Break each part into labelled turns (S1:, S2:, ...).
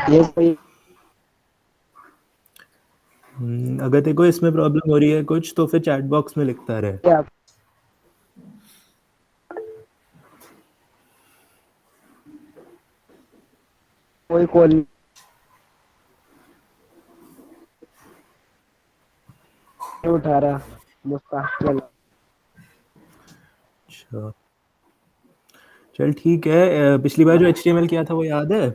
S1: ये कोई
S2: अगर तेरे को इसमें प्रॉब्लम हो रही है कुछ तो फिर चैट बॉक्स में लिखता रहे।
S1: क्या कोई कॉल नहीं उठा रहा मुस्ताकिल।
S2: अच्छा चल ठीक है। पिछली बार जो HTML किया था वो याद है?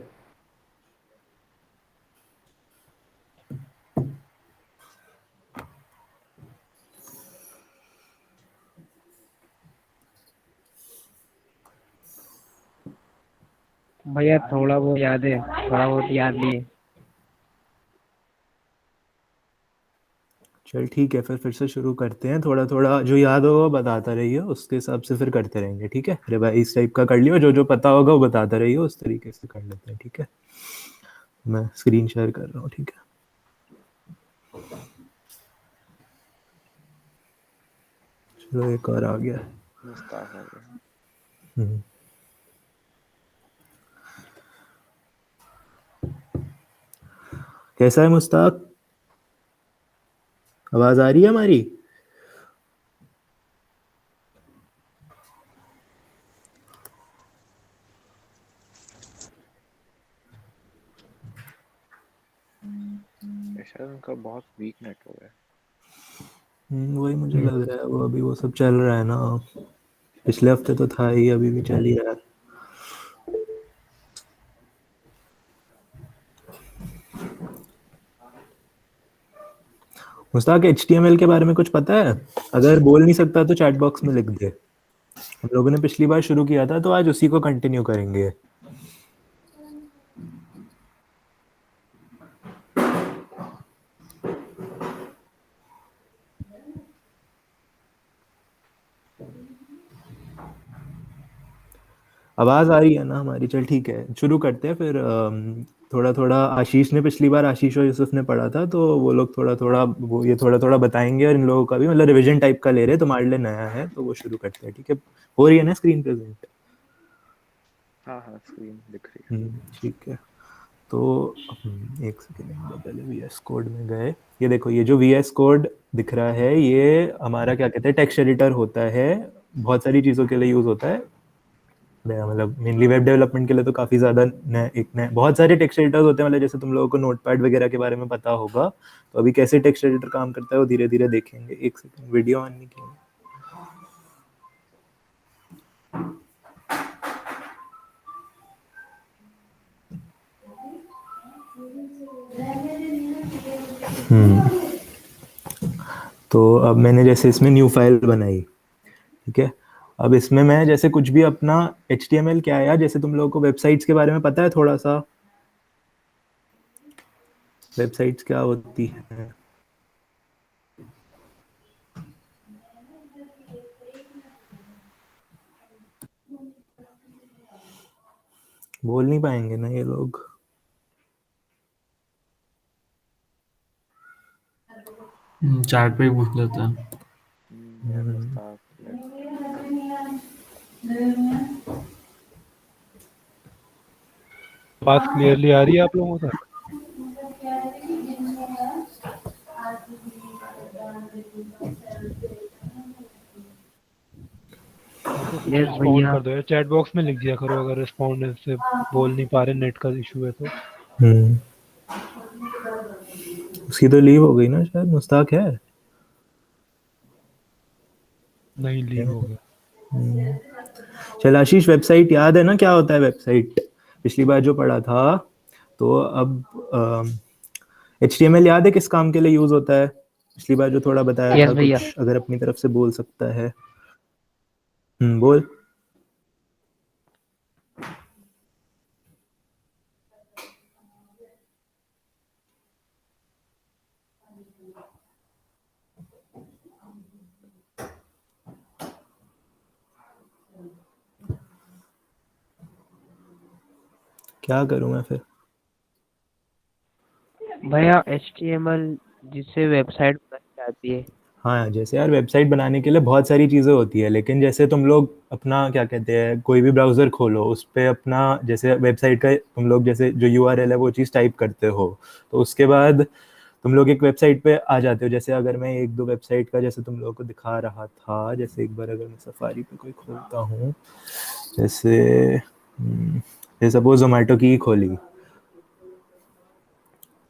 S1: भैया थोड़ा बहुत याद है, थोड़ा बहुत याद नहीं है।
S2: चल ठीक है फिर से शुरू करते हैं। थोड़ा थोड़ा जो याद होगा वो बताता रहिए, उसके हिसाब से फिर करते रहेंगे। ठीक है, रिवाइज टाइप का कर लियो, जो जो पता होगा वो बताता रहिए, उस तरीके से कर लेते हैं। ठीक है, मैं स्क्रीन शेयर कर रहा हूँ। ठीक है, चलो एक और आ गया।
S3: मुस्ताक आ गया।
S2: हम्म, कैसा है मुस्ताक? आवाज आ रही है हमारी?
S3: शायद उनका बहुत वीक नेटवर्क है।
S2: वही मुझे लग रहा है, वो अभी वो सब चल रहा है ना। पिछले हफ्ते तो था ही, अभी भी चल ही रहा है। मुस्ताक, HTML के बारे में कुछ पता है? अगर बोल नहीं सकता तो चैट बॉक्स में लिख दे। हम लोगों ने पिछली बार शुरू किया था तो आज उसी को कंटिन्यू करेंगे। आवाज आ रही है ना हमारी? चल ठीक है, शुरू करते हैं फिर। थोड़ा थोड़ा आशीष ने, पिछली बार आशीष और यूसुफ ने पढ़ा था तो वो लोग थोड़ा थोड़ा वो ये थोड़ा थोड़ा बताएंगे, और इन लोगों का भी मतलब रिवीजन टाइप का ले रहे हैं, तुम्हारे लिए नया है तो वो शुरू करते हैं। ठीक है, हो रही है ना स्क्रीन प्रेजेंट?
S3: हाँ हाँ, स्क्रीन दिख रही
S2: ठीक है। तो एक सेकेंड, एक बार पहले VS कोड में गए। ये देखो, ये जो VS कोड दिख रहा है ये हमारा क्या कहते हैं, टेक्स्ट एडिटर होता है। बहुत सारी चीज़ों के लिए यूज़ होता है। मतलब मेनली वेब डेवलपमेंट के लिए तो काफ़ी ज़्यादा नए एक नए बहुत सारे टेक्स्ट एडिटर्स होते हैं। मतलब जैसे तुम लोगों को नोटपैड वगैरह के बारे में पता होगा, तो अभी कैसे टेक्स्ट एडिटर काम करता है वो धीरे धीरे देखेंगे। एक सेकेंड, वीडियो ऑन नहीं किया। तो अब मैंने जैसे इसमें न्यू फाइल बनाई। ठीक है, अब इसमें मैं जैसे कुछ भी अपना HTML क्या है यार, जैसे तुम लोगों को वेबसाइट्स के बारे में पता है थोड़ा सा? वेबसाइट्स क्या होती है? बोल नहीं पाएंगे ना ये लोग।
S4: चैट पे ही पूछ लेते हैं।
S3: है। यार मुस्ताक लेफ्ट।
S5: बात क्लियरली आ रही है आप लोगों तक? हाँ तो कुछ
S1: यस
S5: रिस्पॉन्ड
S1: भैया।
S5: कर दो यार, चैट बॉक्स में लिख दिया करो अगर रिस्पॉन्ड से बोल नहीं पा रहे, नेट का इशू है तो।
S2: हम्म, उसकी तो लीव हो गई ना शायद। मुस्ताक है?
S5: नहीं, लीव हो गया।
S2: चल आशीष, वेबसाइट याद है ना क्या होता है वेबसाइट? पिछली बार जो पढ़ा था। तो अब HTML याद है किस काम के लिए यूज होता है? पिछली बार जो थोड़ा बताया
S1: यस
S2: था,
S1: भैया।
S2: कुछ अगर अपनी तरफ से बोल सकता है। बोल। क्या करूं मैं फिर?
S1: भैया HTML जिससे वेबसाइट बनाई जाती है।
S2: हाँ, जैसे यार वेबसाइट बनाने के लिए बहुत सारी चीज़ें होती है, लेकिन जैसे तुम लोग अपना क्या कहते हैं, कोई भी ब्राउज़र खोलो, उस पे अपना जैसे वेबसाइट का तुम लोग जैसे जो यूआरएल है वो चीज़ टाइप करते हो, तो उसके बाद तुम लोग एक वेबसाइट पे आ जाते हो। जैसे अगर मैं एक दो वेबसाइट का जैसे तुम लोगों को दिखा रहा था, जैसे एक बार अगर मैं सफारी पे कोई खोलता हूँ, जैसे सपोज जोमेटो की ही खोली।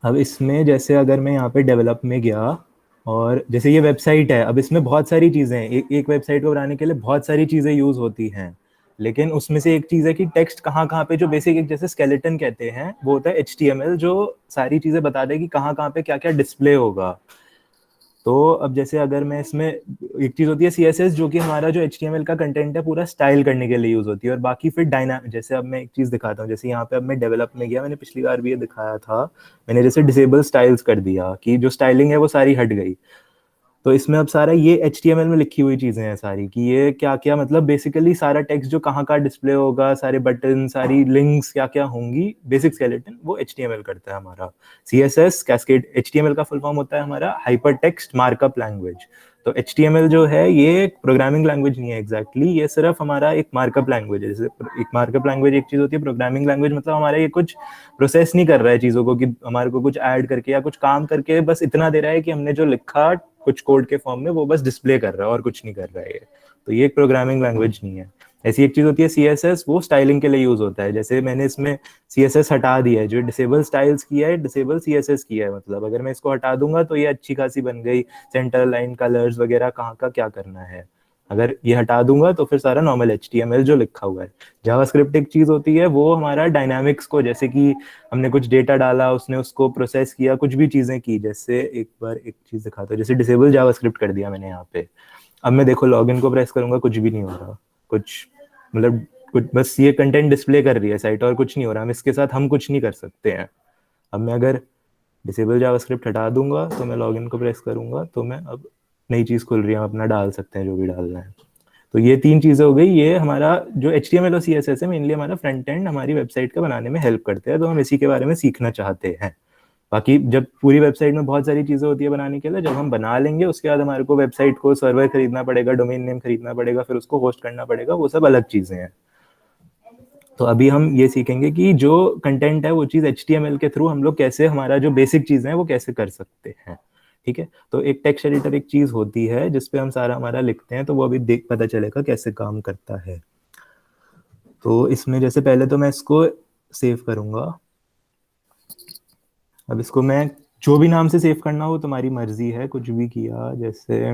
S2: अब इसमें जैसे अगर मैं यहाँ पे डेवलप में गया और जैसे ये वेबसाइट है, अब इसमें बहुत सारी चीज़ें हैं, एक वेबसाइट को बनाने के लिए बहुत सारी चीज़ें यूज़ होती हैं, लेकिन उसमें से एक चीज़ है कि टेक्स्ट कहाँ कहाँ पे, जो बेसिक एक जैसे स्केलेटन कहते हैं, वो होता है HTML, जो सारी चीज़ें बता दे कि कहाँ कहाँ पे क्या क्या डिस्प्ले होगा। तो अब जैसे अगर मैं इसमें, एक चीज़ होती है CSS, जो कि हमारा जो HTML का कंटेंट है पूरा स्टाइल करने के लिए यूज़ होती है, और बाकी फिर जैसे अब मैं एक चीज़ दिखाता हूँ, जैसे यहाँ पे अब मैं डेवलप में गया, मैंने पिछली बार भी ये दिखाया था, मैंने जैसे डिसेबल स्टाइल्स कर दिया कि जो स्टाइलिंग है वो सारी हट गई। तो इसमें अब सारा ये HTML में लिखी हुई चीज़ें हैं सारी, कि ये क्या क्या, मतलब बेसिकली सारा टेक्स्ट जो कहाँ का डिस्प्ले होगा, सारे बटन, सारी लिंक्स क्या क्या होंगी, बेसिक स्केलेटन वो HTML करता है हमारा। CSS कैस्केड, HTML का फुल फॉर्म होता है हमारा हाइपर टेक्स्ट मार्कअप लैंग्वेज। तो HTML जो है ये प्रोग्रामिंग लैंग्वेज नहीं है एग्जैक्टली, ये सिर्फ हमारा एक मार्कअप लैंग्वेज है। जैसे एक मार्कअप लैंग्वेज एक चीज़ होती है, प्रोग्रामिंग लैंग्वेज मतलब हमारा ये कुछ प्रोसेस नहीं कर रहा है चीज़ों को, कि हमारे को कुछ ऐड करके या कुछ काम करके बस इतना दे रहा है कि हमने जो लिखा कुछ कोड के फॉर्म में वो बस डिस्प्ले कर रहा है और कुछ नहीं कर रहा है ये। तो ये एक प्रोग्रामिंग लैंग्वेज नहीं है। ऐसी एक चीज़ होती है CSS, वो स्टाइलिंग के लिए यूज़ होता है। जैसे मैंने इसमें CSS हटा दिया है, जो डिसेबल स्टाइल्स किया है, डिसेबल CSS किया है, मतलब अगर मैं इसको हटा दूंगा तो ये अच्छी खासी बन गई, सेंटर लाइन, कलर्स वगैरह कहाँ का क्या करना है। अगर ये हटा दूंगा तो फिर सारा नॉर्मल HTML जो लिखा हुआ है। जावास्क्रिप्ट एक चीज़ होती है, वो हमारा डायनामिक्स को, जैसे कि हमने कुछ डेटा डाला, उसने उसको प्रोसेस किया, कुछ भी चीज़ें की। जैसे एक बार एक चीज़ दिखाता हूँ, जैसे डिसेबल जावास्क्रिप्ट कर दिया मैंने यहाँ पे। अब मैं देखो लॉगिन को प्रेस करूंगा, कुछ भी नहीं हो रहा, कुछ मतलब कुछ, बस ये कंटेंट डिस्प्ले कर रही है साइट और कुछ नहीं हो रहा। हम इसके साथ हम कुछ नहीं कर सकते हैं। अब मैं अगर डिसेबल जावास्क्रिप्ट हटा दूंगा तो मैं लॉगिन को प्रेस करूंगा, तो मैं अब नई चीज़ खुल रही है, हम अपना डाल सकते हैं जो भी डालना है। तो ये तीन चीज़ें हो गई। ये हमारा जो HTML और CSS है, मेनली हमारा फ्रंट एंड हमारी वेबसाइट के बनाने में हेल्प करते हैं, तो हम इसी के बारे में सीखना चाहते हैं। बाकी जब पूरी वेबसाइट में बहुत सारी चीज़ें होती है बनाने के लिए, जब हम बना लेंगे उसके बाद हमारे को वेबसाइट को सर्वर खरीदना पड़ेगा, डोमेन नेम खरीदना पड़ेगा, फिर उसको होस्ट करना पड़ेगा, वो सब अलग चीज़ें हैं। तो अभी हम ये सीखेंगे कि जो कंटेंट है वो चीज़ HTML के थ्रू हम लोग कैसे, हमारा जो बेसिक चीज़ें हैं वो कैसे कर सकते हैं। ठीक है, तो एक टेक्स्ट एडिटर एक चीज़ होती है जिसपे हम सारा हमारा लिखते हैं, तो वो अभी देख पता चलेगा कैसे काम करता है। तो इसमें जैसे पहले तो मैं इसको सेव करूँगा। अब इसको मैं जो भी नाम से सेव करना हो तुम्हारी मर्जी है, कुछ भी किया, जैसे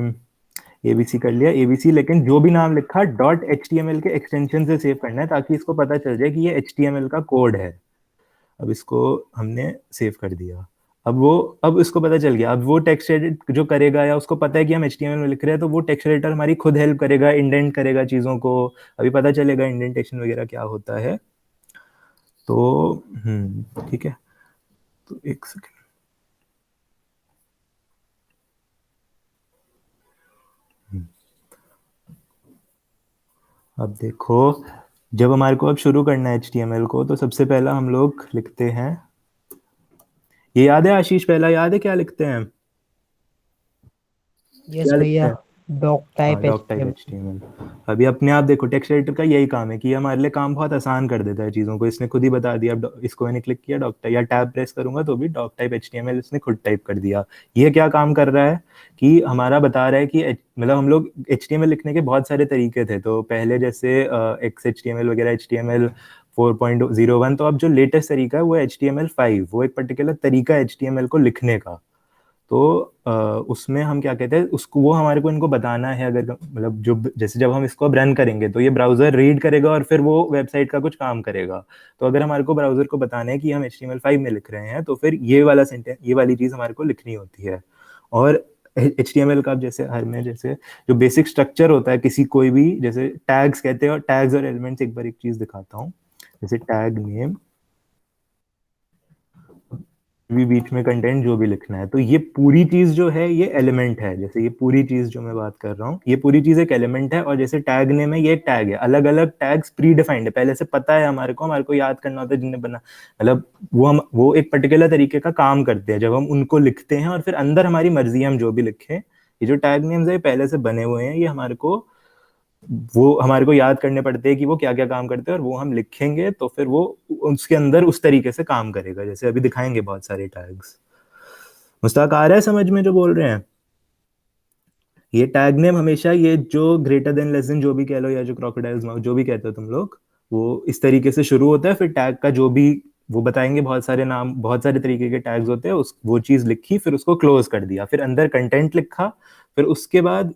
S2: ABC कर लिया ABC, लेकिन जो भी नाम लिखा .html के एक्सटेंशन से सेव करना है, ताकि इसको पता चल जाए कि ये HTML का कोड है। अब इसको हमने सेव कर दिया। अब इसको पता चल गया। अब वो टेक्स्ट एडिट जो करेगा, या उसको पता है कि हम HTML में लिख रहे हैं, तो वो टेक्स्ट एडिटर हमारी खुद हेल्प करेगा, इंडेंट करेगा चीज़ों को। अभी पता चलेगा इंडेंटेशन वगैरह क्या होता है। तो ठीक है, तो एक सेकेंड। अब देखो, जब हमारे को अब शुरू करना है HTML को, तो सबसे पहला हम लोग लिखते हैं, ये याद है आशीष, पहला याद है क्या लिखते हैं?
S1: यस
S2: क्या लिखते
S1: भैया,
S2: हैं?
S1: Doc type
S2: doc type HTML। अभी अपने आप देखो, टेक्स्ट एडिटर का यही काम है कि ये हमारे लिए काम बहुत आसान कर देता है चीज़ों को। इसने खुद ही बता दिया। अब इसको मैंने क्लिक किया डॉक टाइप, या टैब प्रेस करूंगा तो भी डॉक टाइप HTML इसने खुद टाइप कर दिया। ये क्या काम कर रहा है कि हमारा बता रहा है कि मतलब हम लोग HTML लिखने के बहुत सारे तरीके थे। तो पहले जैसे XHTML वगैरह, HTML 4.01, तो अब जो लेटेस्ट तरीका है वो HTML5, वो एक पर्टिकुलर तरीका है HTML को लिखने का। तो उसमें हम क्या कहते हैं, उसको वो हमारे को इनको बताना है। अगर मतलब जो जैसे जब हम इसको अब रन करेंगे तो ये ब्राउजर रीड करेगा और फिर वो वेबसाइट का कुछ काम करेगा। तो अगर हमारे को ब्राउजर को बताना है कि हम HTML5 में लिख रहे हैं, तो फिर ये वाला सेंटेंस, ये वाली चीज़ हमारे को लिखनी होती है। और HTML का जैसे हर में जैसे जो बेसिक स्ट्रक्चर होता है किसी कोई भी, जैसे टैग्स कहते हैं, और टैग्स और एलिमेंट्स, एक बार एक चीज़ दिखाता हूँ। जैसे टैग नेम, भी बीच में कंटेंट जो भी लिखना है, तो ये पूरी चीज जो है ये एलिमेंट है। जैसे ये पूरी चीज जो मैं बात कर रहा हूँ, ये पूरी चीज एक एलिमेंट है। और जैसे टैग नेम है, ये एक टैग है। अलग अलग टैग्स प्री डिफाइंड है, पहले से पता है हमारे को याद करना होता है जिन्हें बना, मतलब वो एक पर्टिकुलर तरीके का काम करते हैं जब हम उनको लिखते हैं, और फिर अंदर हमारी मर्जी है हम जो भी लिखें ये जो टैग नेम्स है ये पहले से बने हुए हैं, ये हमारे को याद करने पड़ते हैं कि वो क्या क्या काम करते हैं, और वो हम लिखेंगे तो फिर वो उसके अंदर उस तरीके से काम करेगा, जैसे अभी दिखाएंगे बहुत सारे टैग्स। मुस्ताक आ रहा है समझ में जो बोल रहे हैं? ये टैग नेम हमेशा ये जो ग्रेटर देन लेस देन जो भी कह लो, या जो क्रोकोडाइल्स माउथ जो भी कहते हो तुम लोग, वो इस तरीके से शुरू होता है। फिर टैग का जो भी वो बताएंगे, बहुत सारे नाम, बहुत सारे तरीके के टैग्स होते हैं, उस वो चीज लिखी, फिर उसको क्लोज कर दिया, फिर अंदर कंटेंट लिखा। फिर उसके बाद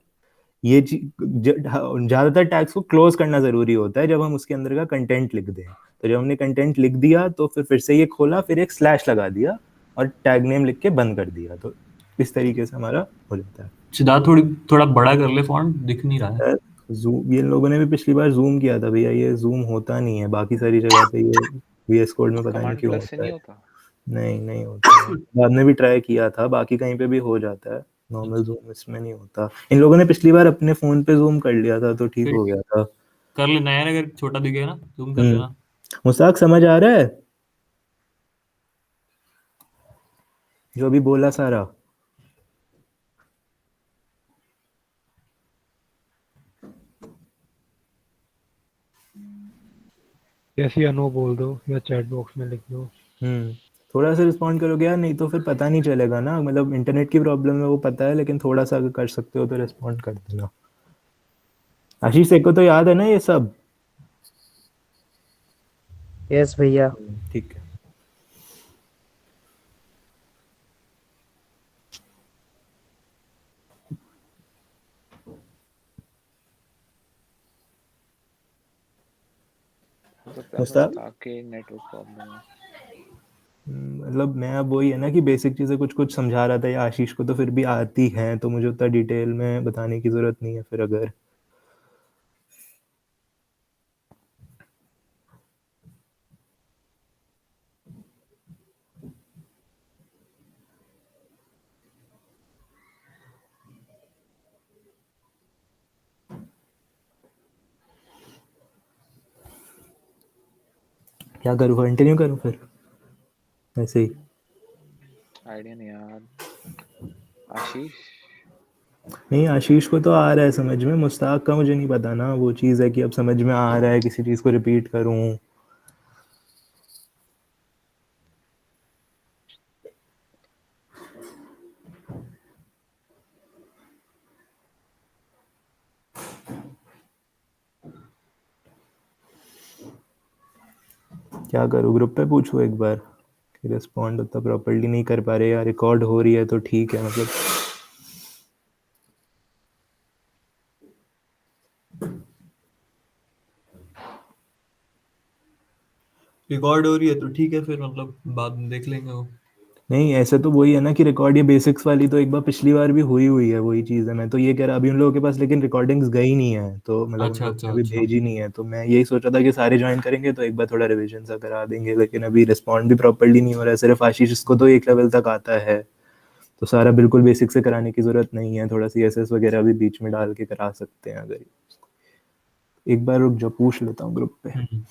S2: ये ज्यादातर टैग्स को क्लोज करना जरूरी होता है जब हम उसके अंदर का कंटेंट लिख दें। तो जब हमने कंटेंट लिख दिया तो फिर से ये खोला, फिर एक स्लैश लगा दिया और टैग नेम लिख के बंद कर दिया। तो इस तरीके से हमारा हो जाता है।
S4: सिद्धार्थ थोड़ा बड़ा कर ले, फॉन्ट दिख नहीं रहा है।
S2: जूम, ये लोगों ने भी पिछली बार जूम किया था भैया, ये जूम होता नहीं है, बाकी सारी जगह पे ये VS कोड में पता नहीं
S3: कमांड
S2: क्यों
S3: प्लस से
S2: होता
S3: नहीं
S2: है।
S3: होता?
S2: नहीं नहीं होता है, बाद में भी ट्राई किया था, बाकी कहीं पे भी हो जाता है, नॉर्मल जूम इसमें नहीं होता। इन लोगों ने पिछली बार अपने फोन पे जूम कर लिया था तो ठीक
S4: फिर
S2: हो गया था।
S4: कर ले, नया अगर छोटा दिखेगा ना जूम कर
S2: हम्म।
S4: लेना।
S2: मुस्ताक समझ आ रहा है जो अभी बोला सारा?
S5: जैसे ही अनु बोल दो या चैट बॉक्स में लिख दो।
S2: हम्म। थोड़ा सा रिस्पॉन्ड करोगे यार, नहीं तो फिर पता नहीं चलेगा ना, मतलब इंटरनेट की प्रॉब्लम है वो पता है, लेकिन थोड़ा सा अगर कर सकते हो तो रिस्पॉन्ड कर देना। आशीष को तो याद है ना ये सब?
S1: यस भैया।
S2: ठीक है।
S3: हो सकता है
S2: मुस्ताक,
S3: मुस्ताक के नेटवर्क प्रॉब्लम है।
S2: मतलब मैं अब वही है ना कि बेसिक चीजें कुछ कुछ समझा रहा था, या आशीष को तो फिर भी आती हैं, तो मुझे उतना डिटेल में बताने की जरूरत नहीं है फिर अगर। क्या करूँ, कंटिन्यू करूँ फिर ऐसे ही?
S3: आइडिया नहीं यार। आशीष
S2: नहीं, आशीष को तो आ रहा है समझ में, मुस्ताक का मुझे नहीं पता ना, वो चीज़ है कि अब समझ में आ रहा है, किसी चीज़ को रिपीट करूँ। क्या करूँ, ग्रुप पे पूछूँ एक बार कि रिस्पॉन्ड उतना प्रॉपरली नहीं कर पा रहे, या रिकॉर्ड हो रही है तो ठीक है, मतलब
S4: रिकॉर्ड हो रही है तो ठीक है, फिर मतलब बाद में देख लेंगे वो।
S2: नहीं ऐसे तो वही है ना कि रिकॉर्ड, ये बेसिक्स वाली तो एक बार पिछली बार भी हुई हुई है, वही चीज़ है। मैं तो ये कह रहा, अभी उन लोगों के पास लेकिन रिकॉर्डिंग्स गई नहीं है, तो मतलब उन
S4: अच्छा
S2: लोगों
S4: अच्छा
S2: ने अभी
S4: अच्छा।
S2: भेजी नहीं है, तो मैं यही सोच रहा था कि सारे ज्वाइन करेंगे तो एक बार थोड़ा रिविजन सा करा देंगे, लेकिन अभी रिस्पॉन्ड भी प्रॉपरली नहीं हो रहा है। सिर्फ आशीष इसको तो एक लेवल तक आता है, तो सारा बिल्कुल बेसिक से कराने की जरूरत नहीं है, थोड़ा CSS वगैरह भी बीच में डाल के करा सकते हैं अगर। एक बार रुक जाओ, पूछ लेता हूँ ग्रुप पे।
S4: हम्म।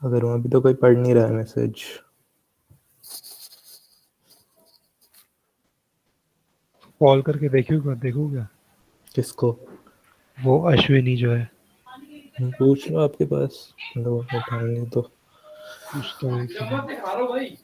S2: अगर वहाँ भी तो कोई पढ़ नहीं रहा है मैसेज।
S5: कॉल करके देखो क्या
S2: किसको?
S5: वो अश्विनी जो है,
S2: पूछ लो आपके पास, लोग उठाएंगे तो।
S5: पूछता हूँ एक सेकंड।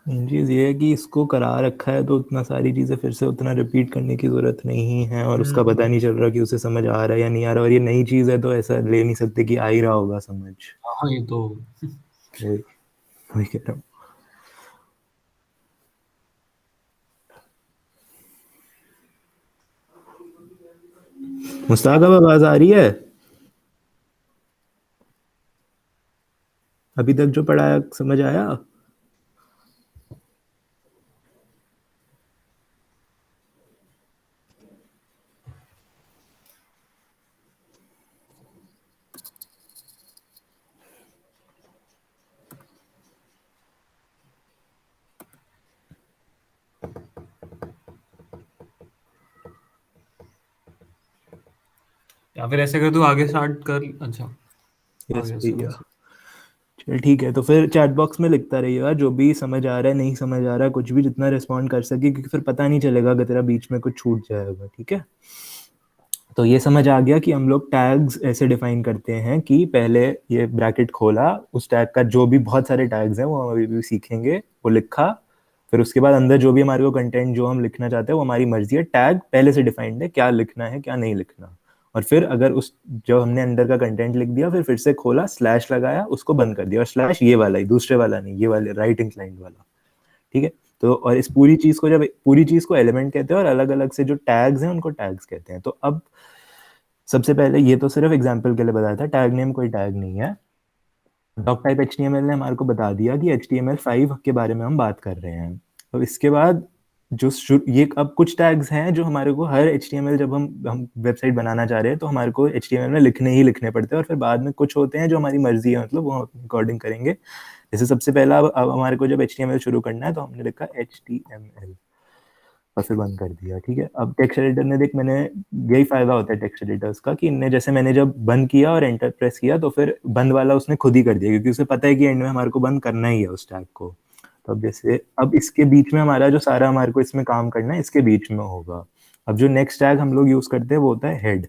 S2: मेन चीज़ ये है कि इसको करा रखा है तो उतना सारी चीज़ें फिर से उतना रिपीट करने की ज़रूरत नहीं है, और उसका पता नहीं चल रहा कि उसे समझ आ रहा है या नहीं आ रहा, और ये नई चीज़ है तो ऐसा ले नहीं सकते कि आ ही रहा होगा समझ।
S4: हाँ ये तो
S2: वही वही कह रहा हूँ। मुस्ताक, अब आवाज़ आ रही है? अभी तक जो पढ़ाया समझ आया?
S4: या फिर ऐसे कर, तू आगे स्टार्ट कर। अच्छा आ
S2: यस
S4: गया
S2: भैया।
S4: समझ।
S2: चल ठीक है, तो फिर चैट बॉक्स में लिखता रहिएगा जो भी समझ आ रहा है, नहीं समझ आ रहा है, कुछ भी, जितना रिस्पॉन्ड कर सके, क्योंकि फिर पता नहीं चलेगा अगर तेरा बीच में कुछ छूट जाएगा। ठीक है, तो ये समझ आ गया कि हम लोग टैग्स ऐसे डिफाइन करते हैं कि पहले ये ब्रैकेट खोला, उस टैग का जो भी बहुत सारे टैग्स हैं वो हम अभी भी सीखेंगे, वो लिखा, फिर उसके बाद अंदर जो भी हमारे को कंटेंट जो हम लिखना चाहते हैं वो हमारी मर्जी है, टैग पहले से डिफाइंड है क्या लिखना है क्या नहीं लिखना। और फिर अगर उस जो हमने अंदर का कंटेंट लिख दिया, फिर से खोला, स्लैश लगाया, उसको बंद कर दिया, और स्लैश ये वाला ही, दूसरे वाला नहीं, ये वाले राइट इंक्लाइंड वाला। ठीक है, तो और इस पूरी चीज को, जब पूरी चीज को एलिमेंट कहते हैं और अलग अलग से जो टैग्स हैं उनको टैग्स कहते हैं। तो अब सबसे पहले ये तो सिर्फ एग्जाम्पल के लिए बताया था, टैग नेम कोई टैग नहीं है। डॉक टाइप HTML ने हमारे को बता दिया कि HTML5 के बारे में हम बात कर रहे हैं। अब इसके बाद ये अब कुछ टैग्स हैं जो हमारे को हर HTML जब हम वेबसाइट बनाना चाह रहे हैं तो हमारे को HTML में लिखने पड़ते हैं, और फिर बाद में कुछ होते हैं जो हमारी मर्जी है, मतलब वो अकॉर्डिंग करेंगे। जैसे सबसे पहला अब हमारे को जब HTML शुरू करना है तो हमने लिखा HTML और फिर बंद कर दिया, ठीक है। अब टेक्स्ट एडिटर ने देख, मैंने यही फायदा होता है टेक्स्ट एडिटर्स का कि इनने जैसे मैंने जब बंद किया और एंटर प्रेस किया तो फिर बंद वाला उसने खुद ही कर दिया, क्योंकि उसे पता है कि एंड में हमारे को बंद करना ही है उस टैग को। तो अब जैसे अब इसके बीच में हमारा जो सारा हमारे को इसमें काम करना है इसके बीच में होगा। अब जो नेक्स्ट टैग हम लोग यूज करते हैं वो होता है हेड।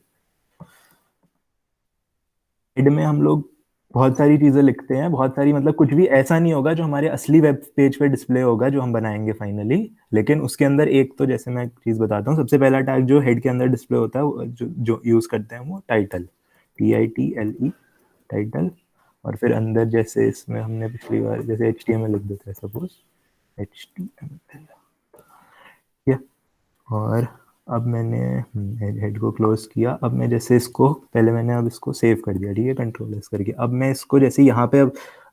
S2: हेड में हम लोग बहुत सारी चीजें लिखते हैं, बहुत सारी, मतलब कुछ भी ऐसा नहीं होगा जो हमारे असली वेब पेज पे डिस्प्ले होगा जो हम बनाएंगे फाइनली, लेकिन उसके अंदर एक तो जैसे मैं एक चीज बताता हूँ। सबसे पहला टैग जो हेड के अंदर डिस्प्ले होता है जो यूज करते हैं वो टाइटल, TITLE, टाइटल। और फिर अंदर जैसे इसमें हमने पिछली बार जैसे HTML लिख देते हैं सपोज, HTML, ठीक है। और अब मैंने हेड को क्लोज किया। अब मैं जैसे इसको पहले मैंने अब इसको सेव कर दिया, ठीक है, Ctrl+S करके। अब मैं इसको जैसे यहाँ पे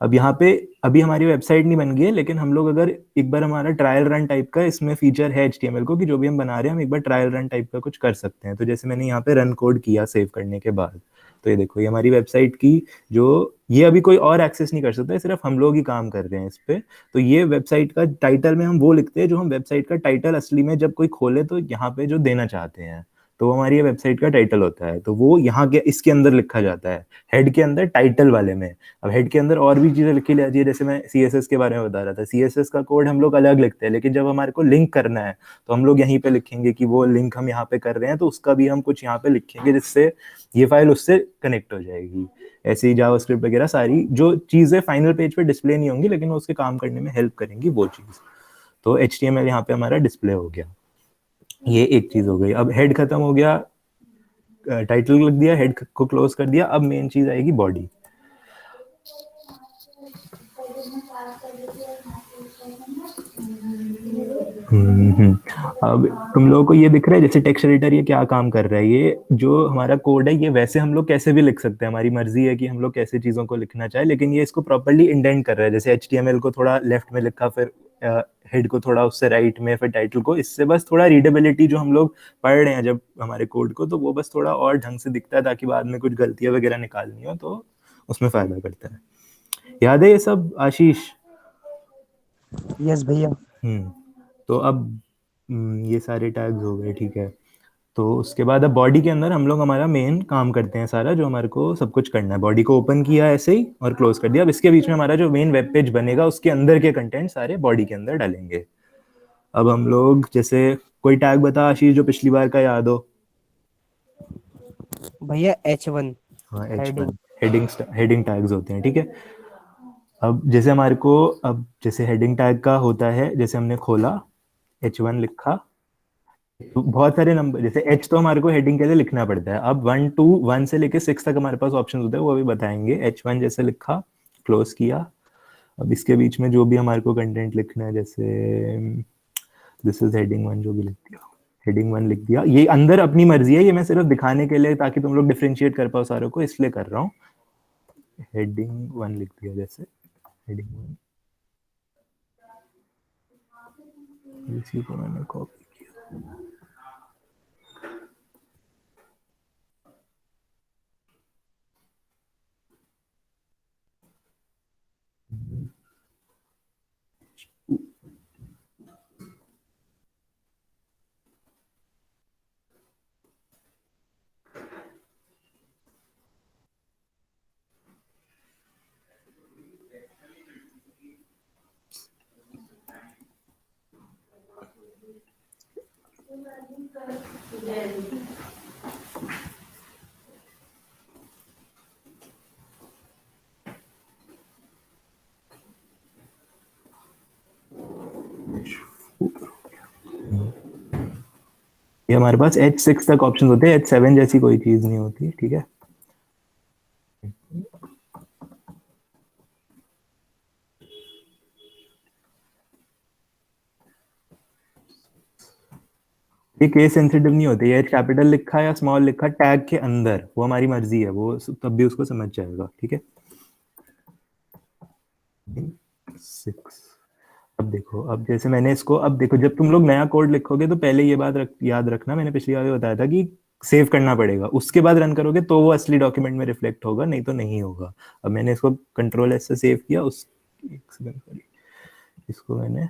S2: अब यहाँ पे अभी हमारी वेबसाइट नहीं बन गई है, लेकिन हम लोग अगर एक बार हमारा ट्रायल रन टाइप का इसमें फीचर है HTML को कि जो भी हम बना रहे हैं हम एक बार ट्रायल रन टाइप का कुछ कर सकते हैं। तो जैसे मैंने यहाँ पे रन कोड किया सेव करने के बाद, तो ये देखो ये हमारी वेबसाइट की जो ये अभी कोई और एक्सेस नहीं कर सकता, सिर्फ हम लोग ही काम कर रहे हैं इस पे। तो ये वेबसाइट का टाइटल में हम वो लिखते हैं जो हम वेबसाइट का टाइटल असली में जब कोई खोले तो यहाँ पे जो देना चाहते हैं, तो हमारी ये वेबसाइट का टाइटल होता है। तो वो यहाँ के इसके अंदर लिखा जाता है, हेड के अंदर टाइटल वाले में। अब हेड के अंदर और भी चीजें लिखी जाती है, जैसे मैं CSS के बारे में बता रहा था। CSS का कोड हम लोग अलग लिखते हैं, लेकिन जब हमारे को लिंक करना है तो हम लोग यहीं पे लिखेंगे कि वो लिंक हम यहाँ पे कर रहे हैं, तो उसका भी हम कुछ यहाँ पे लिखेंगे जिससे ये फाइल उससे कनेक्ट हो जाएगी। ऐसे ही जावास्क्रिप्ट वगैरह सारी जो चीजें फाइनल पेज पे डिस्प्ले नहीं होंगी लेकिन उसके काम करने में हेल्प करेंगी वो चीज। तो HTML यहाँ पे हमारा डिस्प्ले हो गया, ये एक चीज हो गई। अब हेड खत्म हो गया, टाइटल लिख दिया, हेड को क्लोज कर दिया। अब मेन चीज आएगी बॉडी। अब तुम लोगों को ये दिख रहा है जैसे टेक्स्ट एडिटर ये क्या काम कर रहा है। ये जो हमारा कोड है ये वैसे हम लोग कैसे भी लिख सकते हैं, हमारी मर्जी है कि हम लोग कैसे चीजों को लिखना चाहे, लेकिन ये इसको प्रॉपर्ली इंडेंट कर रहा है। जैसे HTML को थोड़ा लेफ्ट में लिखा, फिर हेड को थोड़ा उससे राइट में, फिर टाइटल को, इससे बस थोड़ा रीडेबिलिटी जो हम लोग पढ़ रहे हैं जब हमारे कोड को, तो वो बस थोड़ा और ढंग से दिखता है ताकि बाद में कुछ गलतियां वगैरह निकालनी हो तो उसमें फायदा करता है। याद है ये सब आशीष?
S1: यस भैया।
S2: तो अब ये सारे टैग्स हो गए, ठीक है। तो उसके बाद अब बॉडी के अंदर हम लोग हमारा मेन काम करते हैं सारा, जो हमारे को सब कुछ करना है। बॉडी को ओपन किया ऐसे ही और क्लोज कर दिया। अब इसके बीच में हमारा जो मेन वेब पेज बनेगा उसके अंदर के कंटेंट सारे बॉडी के अंदर डालेंगे। अब हम लोग जैसे कोई टैग बता आशीष जो पिछली बार का याद हो।
S1: भैया H1
S2: हाँ,
S1: हेडिंग।
S2: हेडिंग टैग्स होते हैं, ठीक है। अब जैसे हमारे को अब जैसे हेडिंग टैग का होता है, जैसे हमने खोला H1 लिखा, तो बहुत सारे नंबर, जैसे H तो हमारे को हेडिंग के लिए लिखना पड़ता है। अब 1 से लेके 6 तक हमारे पास ऑप्शन होते हैं, वो अभी बताएंगे। H1 जैसे लिखा, क्लोज किया। अब इसके बीच में जो भी हमारे को कंटेंट लिखना है, जैसे दिस इज हेडिंग 1 जो भी लिख दिया, हेडिंग 1 लिख दिया। ये अंदर अपनी मर्जी है, ये मैं सिर्फ दिखाने के लिए ताकि तुम लोग डिफरेंशिएट कर पाओ सारों को, इसलिए कर रहा हूँ। हेडिंग 1 लिख दिया, जैसे हेडिंग 1, इसी को मैंने कॉपी किया। ये हमारे पास H6 तक ऑप्शन होते हैं, H7 जैसी कोई चीज नहीं होती, ठीक है। ये केस सेंसिटिव नहीं होते, ये कैपिटल लिखा या स्मॉल लिखा टैग के अंदर, वो हमारी मर्जी है, वो तब भी उसको समझ जाएगा, ठीक है। 6 अब देखो, अब जैसे मैंने इसको, अब देखो जब तुम लोग नया कोड लिखोगे तो पहले ये बात याद रखना, मैंने पिछली बार भी बताया था कि सेव करना पड़ेगा, उसके बाद रन करोगे तो वो असली डॉक्यूमेंट में रिफ्लेक्ट होगा, नहीं तो नहीं होगा। अब मैंने इसको कंट्रोल एस से सेव किया, उस एक सेकंड सॉरी, इसको मैंने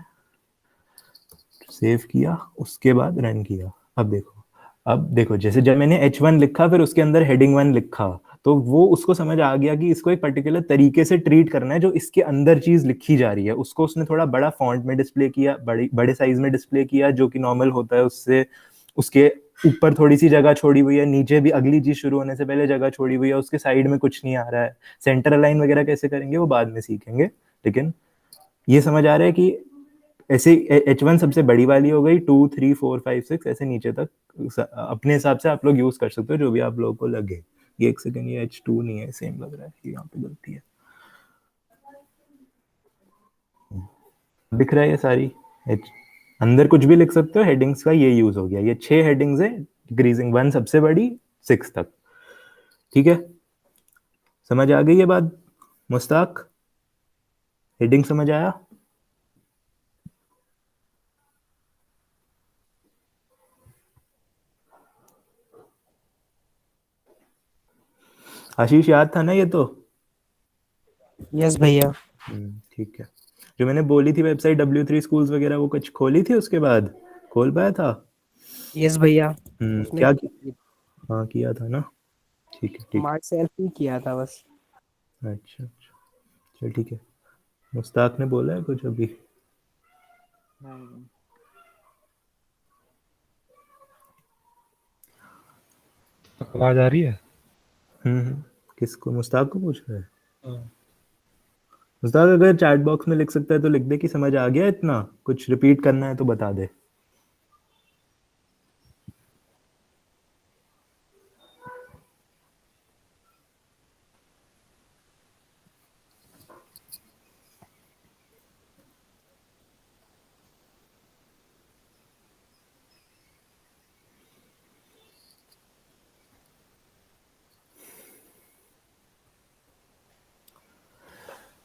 S2: सेव किया, उसके बाद रन किया। अब देखो जैसे जब मैंने H1 लिखा फिर उसके अंदर हेडिंग 1 लिखा, तो वो उसको समझ आ गया कि इसको एक पर्टिकुलर तरीके से ट्रीट करना है, जो इसके अंदर चीज लिखी जा रही है उसको उसने थोड़ा बड़ा फॉन्ट में डिस्प्ले किया, बड़े साइज में डिस्प्ले किया, जो कि नॉर्मल होता है उससे। उसके ऊपर थोड़ी सी जगह छोड़ी हुई है, नीचे भी अगली चीज शुरू होने से पहले जगह छोड़ी हुई है, उसके साइड में कुछ नहीं आ रहा है। सेंटर अलाइन वगैरह कैसे करेंगे वो बाद में सीखेंगे, लेकिन ये समझ आ रहा है कि ऐसे H1 सबसे बड़ी वाली हो गई, 2 3 4 5 6 ऐसे नीचे तक अपने हिसाब से आप लोग यूज कर सकते हो, जो भी आप लोगों को लगे। ये एक सेकंड, ये H2 नहीं है, सेम लग रहा है, ये यहाँ पे गलती है। दिख रहा है ये सारी अंदर कुछ भी लिख सकते हो, हेडिंग्स का ये यूज हो गया। ये 6 हेडिंग्स है, डिक्रीजिंग 1 सबसे बड़ी, 6 तक। ठीक है, समझ आ गई ये बात मुस्ताक? हेडिंग समझ आया? आशीष याद था ना ये तो?
S1: यस भैया।
S2: ठीक है। जो मैंने बोली थी वेबसाइट W3 स्कूल्स वगैरह, वो कुछ खोली थी उसके बाद? खोल पाया था?
S1: यस भैया। उसमें
S2: क्या हाँ किया था ना? ठीक है, ठीक।
S1: मार्क सेल्फ ही किया था बस।
S2: अच्छा अच्छा, चल ठीक है। मुस्ताक ने बोला है कुछ अभी?
S3: नहीं,
S5: आवाज आ रही है?
S2: किसको? मुस्ताक को पूछ रहा है?
S5: हाँ।
S2: मुस्ताक अगर चैट बॉक्स में लिख सकता है तो लिख दे कि समझ आ गया, इतना कुछ रिपीट करना है तो बता दे।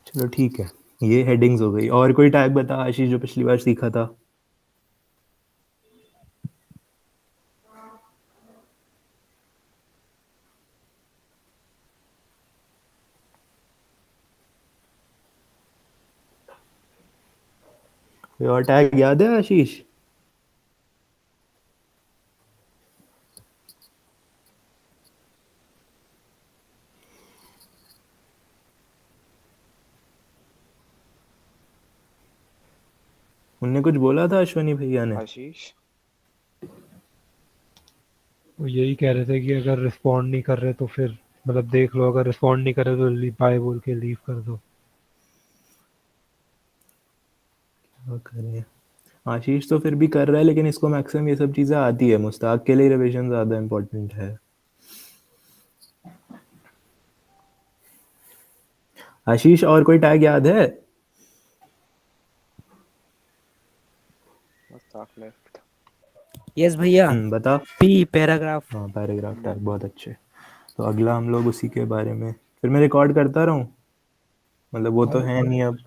S2: चलो ठीक है, ये हेडिंग्स हो गई। और कोई टैग बता आशीष, जो पिछली बार सीखा था। कोई और टैग याद है आशीष? उनने कुछ बोला था अश्वनी भैया ने?
S3: आशीष
S5: वो यही कह रहे थे कि अगर रिस्पॉन्ड नहीं कर रहे तो फिर मतलब देख लो, अगर रिस्पॉन्ड नहीं कर रहे तो बाय बोल के लीव कर दो।
S2: क्या करें? आशीष तो फिर भी कर रहा है, लेकिन इसको मैक्सिमम ये सब चीजें आती है। मुस्ताक के लिए रिवीजन ज्यादा इम्पोर्टेंट है। आशीष और कोई टैग याद है?
S3: मुस्ताक लेफ्ट।
S1: यस भैया।
S2: बता।
S1: P paragraph.
S2: हाँ, पैराग्राफ टैग बहुत अच्छे। तो अगला हम लोग उसी के बारे में, फिर मैं रिकॉर्ड करता रहूं, मतलब वो तो है नहीं अब।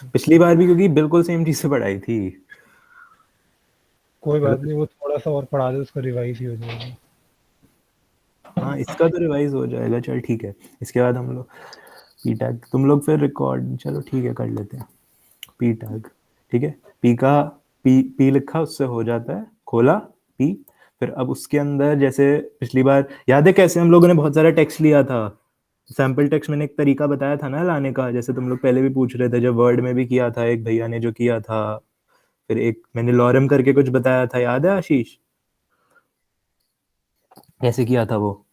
S2: पिछली बार भी क्योंकि बिल्कुल सेम चीज से पढ़ाई थी।
S5: कोई बात नहीं, वो थोड़ा सा और पढ़ा दे, उसका रिवाइज ही हो जाएगा।
S2: हाँ, इसका तो रिवाइज हो जाएगा। चल ठीक है, इसके बाद हम लोग पी टैग, तुम लोग फिर रिकॉर्ड, चलो ठीक है कर लेते हैं पी टैग। ठीक है, पी का पी लिखा, उससे हो जाता है, खोला पी। फिर अब उसके अंदर जैसे पिछली बार याद है कैसे हम लोगों ने बहुत सारा टेक्स्ट लिया था? सैम्पल टेक्स्ट मैंने एक तरीका बताया था ना लाने का, जैसे तुम लोग पहले भी पूछ रहे थे, जब वर्ड में भी किया था एक भैया ने जो किया था, फिर एक मैंने लॉरम करके कुछ बताया था, याद है आशीष कैसे किया था वो?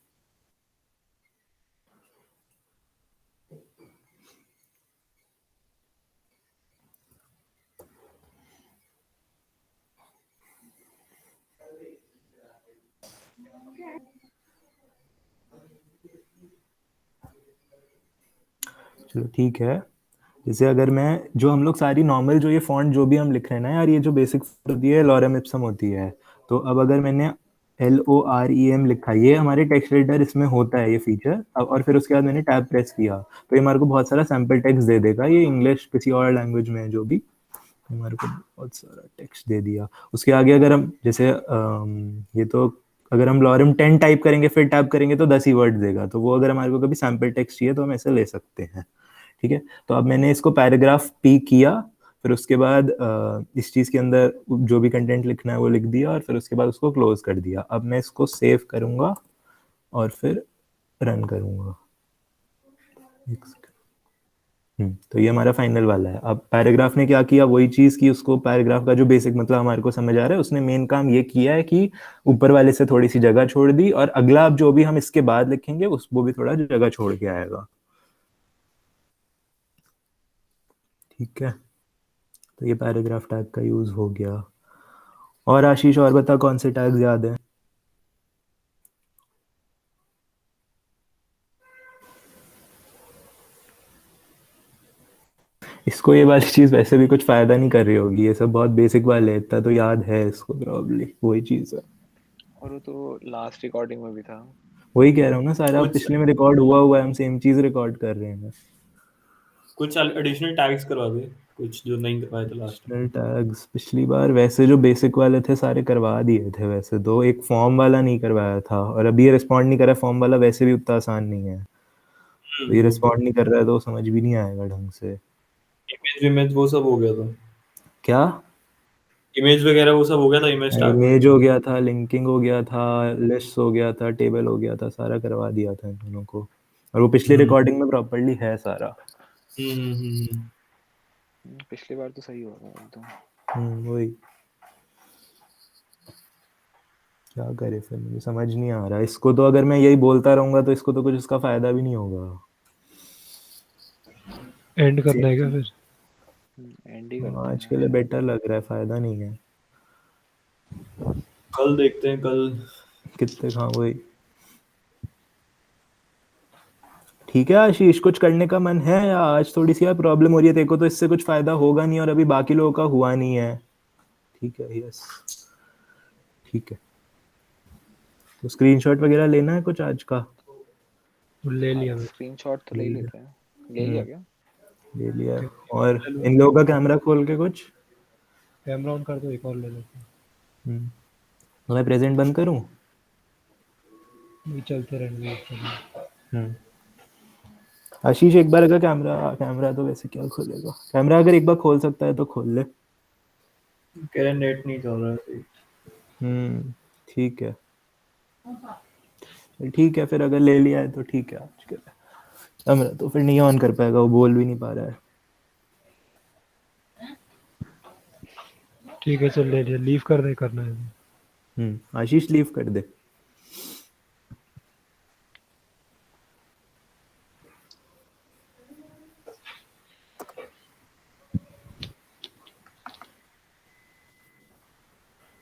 S2: चलो ठीक है, जैसे अगर मैं, जो हम लोग सारी नॉर्मल जो ये फॉन्ट जो भी हम लिख रहे हैं ना यार, ये जो बेसिक होती है लॉरम इप्सम होती है। तो अब अगर मैंने LOREM लिखा, ये हमारे टेक्स्ट एडिटर इसमें होता है ये फीचर। अब और फिर उसके बाद मैंने टैब प्रेस किया, तो ये हमारे को बहुत सारा सैम्पल टेक्स्ट दे देगा, ये इंग्लिश किसी और लैंग्वेज में है जो भी। हमारे को बहुत सारा टेक्स्ट दे दिया। उसके आगे अगर हम जैसे ये तो अगर हम लॉरम 10 टाइप करेंगे फिर टैप करेंगे तो 10 ही वर्ड देगा, तो वो अगर हमारे को कभी सैम्पल टेक्स्ट चाहिए तो हम ऐसे ले सकते हैं। ठीक है, तो अब मैंने इसको पैराग्राफ पी किया, फिर उसके बाद इस चीज़ के अंदर जो भी कंटेंट लिखना है वो लिख दिया, और फिर उसके बाद उसको क्लोज कर दिया। अब मैं इसको सेव करूँगा और फिर रन करूँगा। तो ये हमारा फाइनल वाला है। अब पैराग्राफ ने क्या किया, वही चीज़ की, उसको पैराग्राफ का जो बेसिक मतलब हमारे को समझ आ रहा है, उसने मेन काम ये किया है कि ऊपर वाले से थोड़ी सी जगह छोड़ दी, और अगला अब जो भी हम इसके बाद लिखेंगे उस वो भी थोड़ा जगह छोड़ के आएगा। ठीक है, तो ये पैराग्राफ टैग का यूज हो गया। और आशीष और बता कौन से टैग्स याद है? इसको ये वाली चीज वैसे भी कुछ फायदा नहीं कर रही होगी, ये सब बहुत बेसिक वाले है, इतना तो याद है इसको प्रॉब्ली, वही चीज है।
S3: और वो तो लास्ट रिकॉर्डिंग में भी था।
S2: वही कह रहा हूँ ना, सारा
S4: कुछ
S2: पिछले में रिकॉर्ड हुआ है, हम सेम चीज रिकॉर्ड कर रहे हैं।
S4: कुछ एडिशनल टैग्स करवा दे, कुछ जो नहीं करवाए थे लास्ट टाइम।
S2: एडिशनल टैग्स पिछली बार वैसे जो बेसिक वाले थे सारे करवा दिए थे वैसे तो, एक फॉर्म वाला नहीं करवाया था, और अभी ये रिस्पॉन्ड नहीं कर रहा है, फॉर्म वाला वैसे भी उतना आसान नहीं है, तो ये रिस्पॉन्ड नहीं कर रहा है तो समझ भी नहीं आएगा ढंग से।
S4: इमेज वो सब हो गया था,
S2: क्या
S4: इमेज वगैरह वो सब हो गया था, इमेज टैग
S2: इमेज हो गया था, लिंकिंग हो गया था, लिस्ट हो गया था, टेबल हो गया था, सारा करवा दिया था इन दोनों को, और वो पिछली रिकॉर्डिंग में प्रॉपर्ली है सारा।
S3: पिछली बार तो सही होगा एकदम।
S2: वही क्या करे फिर, मुझे समझ नहीं आ रहा इसको, तो अगर मैं यही बोलता रहूंगा तो इसको तो कुछ इसका फायदा भी नहीं होगा।
S5: एंड करना है क्या फिर?
S3: एंड ही करते
S2: आज
S3: हैं।
S2: के लिए बेटर लग रहा है, फायदा नहीं है।
S4: कल देखते हैं, कल
S2: कितने हाँ वही। ठीक है आशीष, कुछ करने का मन है या आज थोड़ी सी यार प्रॉब्लम हो रही है तेरे को, तो इससे कुछ फायदा होगा नहीं, और अभी बाकी लोगों का हुआ नहीं है। ठीक है, यस ठीक है, तो स्क्रीनशॉट वगैरह लेना है कुछ आज का?
S5: ले लिया मैं।
S3: स्क्रीनशॉट तो ले ही लेते हैं। ले लिया क्या?
S2: ले लिया। और इन लोगों का कैमरा खोल के कुछ
S5: कैमरा ऑन कर दो, एक और ले लेते हैं।
S2: तो मैं प्रेजेंट बंद करूं?
S5: ये चलते रहेंगे।
S2: आशीष एक बार अगर कैमरा कैमरा तो वैसे क्या खोलेगा, कैमरा अगर एक बार खोल सकता है तो खोल ले।
S4: कह रहे नेट नहीं चल रहा है सही।
S2: ठीक है, ठीक है फिर अगर ले लिया है तो ठीक है। आज के लिए कैमरा तो फिर नहीं ऑन कर पाएगा, वो बोल भी नहीं पा रहा है।
S5: ठीक है चल ले लिया, लीव करना है।
S2: आशीष लीव कर दे।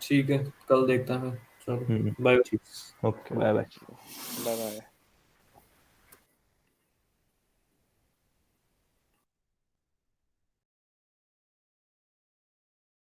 S4: ठीक है, कल देखता है। चलो bye.
S2: Okay bye bye.
S3: Bye bye.